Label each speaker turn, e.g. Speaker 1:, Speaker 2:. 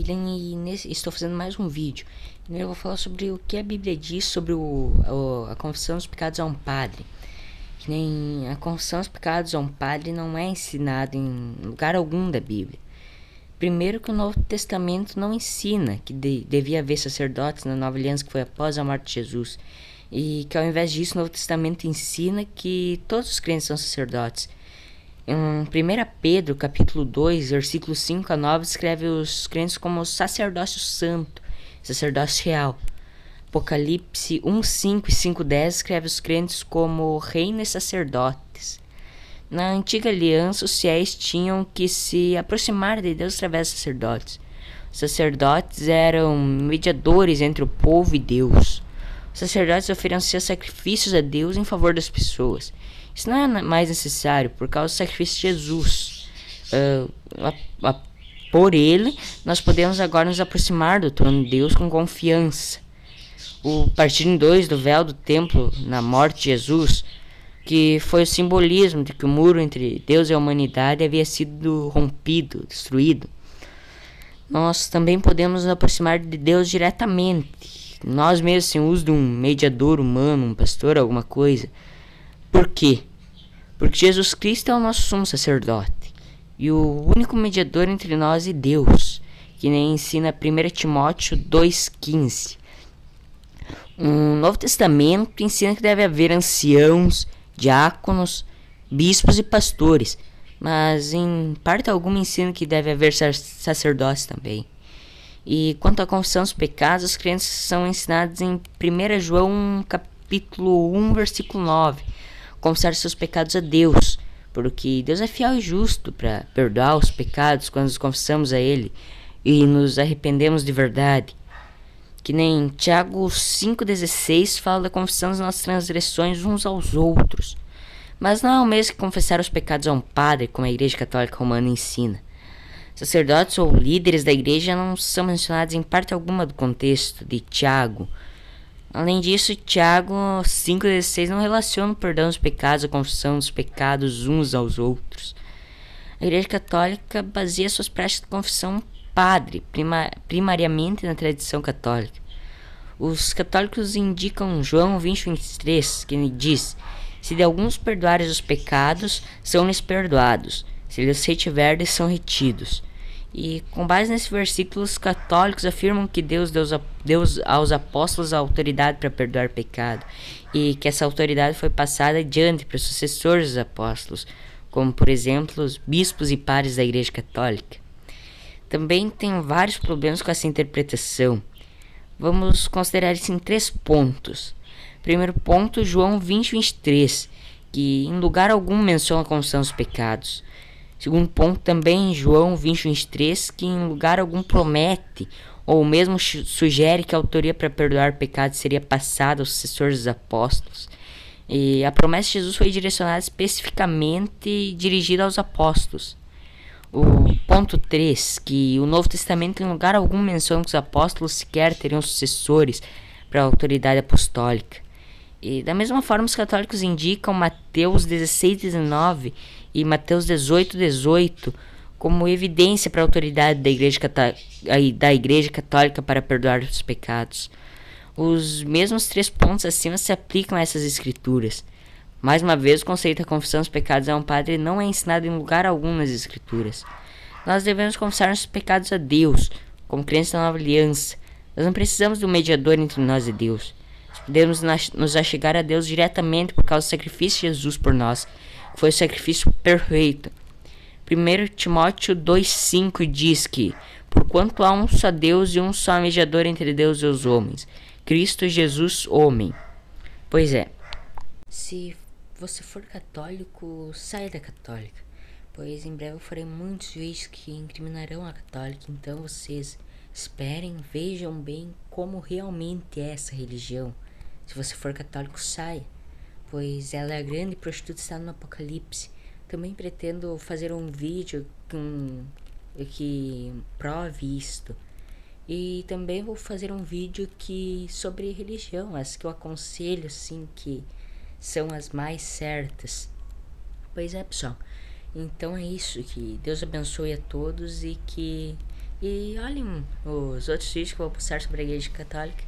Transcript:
Speaker 1: William e estou fazendo mais um vídeo. Eu vou falar sobre o que a Bíblia diz sobre a confissão dos pecados a um padre. Que nem a confissão dos pecados a um padre não é ensinada em lugar algum da Bíblia. Primeiro que o Novo Testamento não ensina que devia haver sacerdotes na Nova Aliança que foi após a morte de Jesus. E que ao invés disso o Novo Testamento ensina que todos os crentes são sacerdotes. Em 1 Pedro, capítulo 2, versículos 5 a 9, escreve os crentes como sacerdócio santo, sacerdócio real. Apocalipse 1, 5 e 5, 10 escreve os crentes como reino e sacerdotes. Na antiga aliança, os fiéis tinham que se aproximar de Deus através de sacerdotes. Os sacerdotes eram mediadores entre o povo e Deus. Os sacerdotes ofereciam sacrifícios a Deus em favor das pessoas. Isso não é mais necessário por causa do sacrifício de Jesus. Por ele, nós podemos agora nos aproximar do trono de Deus com confiança. O partido em dois do véu do templo na morte de Jesus, que foi o simbolismo de que o muro entre Deus e a humanidade havia sido rompido, destruído. Nós também podemos nos aproximar de Deus diretamente, nós mesmos, sem uso de um mediador humano, um pastor, alguma coisa. Por quê? Porque Jesus Cristo é o nosso sumo sacerdote e o único mediador entre nós e Deus, que nem ensina 1 Timóteo 2,15. O Novo Testamento ensina que deve haver anciãos, diáconos, bispos e pastores, mas em parte alguma ensina que deve haver sacerdotes também. E quanto à confissão dos pecados, os crentes são ensinados em 1 João capítulo 1, versículo 9. Confessar seus pecados a Deus, porque Deus é fiel e justo para perdoar os pecados quando os confessamos a Ele e nos arrependemos de verdade. Que nem Tiago 5,16 fala da confissão das nossas transgressões uns aos outros. Mas não é o mesmo que confessar os pecados a um padre, como a Igreja Católica Romana ensina. Sacerdotes ou líderes da igreja não são mencionados em parte alguma do contexto de Tiago. Além disso, Tiago 5,16 não relaciona o perdão dos pecados, a confissão dos pecados uns aos outros. A Igreja Católica baseia suas práticas de confissão padre, primariamente na tradição católica. Os católicos indicam João 20:23, que diz: se de alguns perdoares os pecados, são-lhes perdoados, se lhes retiverdes, são retidos. E com base nesse versículo, os católicos afirmam que Deus deu aos apóstolos a autoridade para perdoar pecado e que essa autoridade foi passada adiante para os sucessores dos apóstolos, como por exemplo os bispos e pares da Igreja Católica. Também tem vários problemas com essa interpretação. Vamos considerar isso em 3 pontos. Primeiro ponto, João 20:23, que em lugar algum menciona a confissão dos pecados. Segundo ponto, também João 20:23, que em lugar algum promete ou mesmo sugere que a autoria para perdoar pecados seria passada aos sucessores dos apóstolos. E a promessa de Jesus foi direcionada especificamente dirigida aos apóstolos. O ponto 3, que o Novo Testamento em lugar algum menciona que os apóstolos sequer teriam sucessores para a autoridade apostólica. E da mesma forma os católicos indicam Mateus 16:19 e Mateus 18:18 como evidência para a autoridade da Igreja Católica para perdoar os pecados. Os mesmos 3 pontos acima se aplicam a essas escrituras. Mais uma vez, o conceito da confissão dos pecados a um padre não é ensinado em lugar algum nas escrituras. Nós devemos confessar nossos pecados a Deus, como crentes da Nova Aliança. Nós não precisamos de um mediador entre nós e Deus. Podemos nos achegar a Deus diretamente por causa do sacrifício de Jesus por nós, que foi o sacrifício perfeito. 1 Timóteo 2,5 diz que, porquanto há um só Deus e um só mediador entre Deus e os homens, Cristo Jesus, homem. Pois é, se você for católico, saia da católica, pois em breve eu farei muitos vídeos que incriminarão a católica, então vocês esperem, vejam bem como realmente é essa religião. Se você for católico, saia, pois ela é a grande prostituta, está no Apocalipse. Também pretendo fazer um vídeo que prove isto. E também vou fazer um vídeo sobre religião, as que eu aconselho, assim, que são as mais certas. Pois é, pessoal. Então é isso, que Deus abençoe a todos e E olhem os outros vídeos que eu vou postar sobre a Igreja Católica.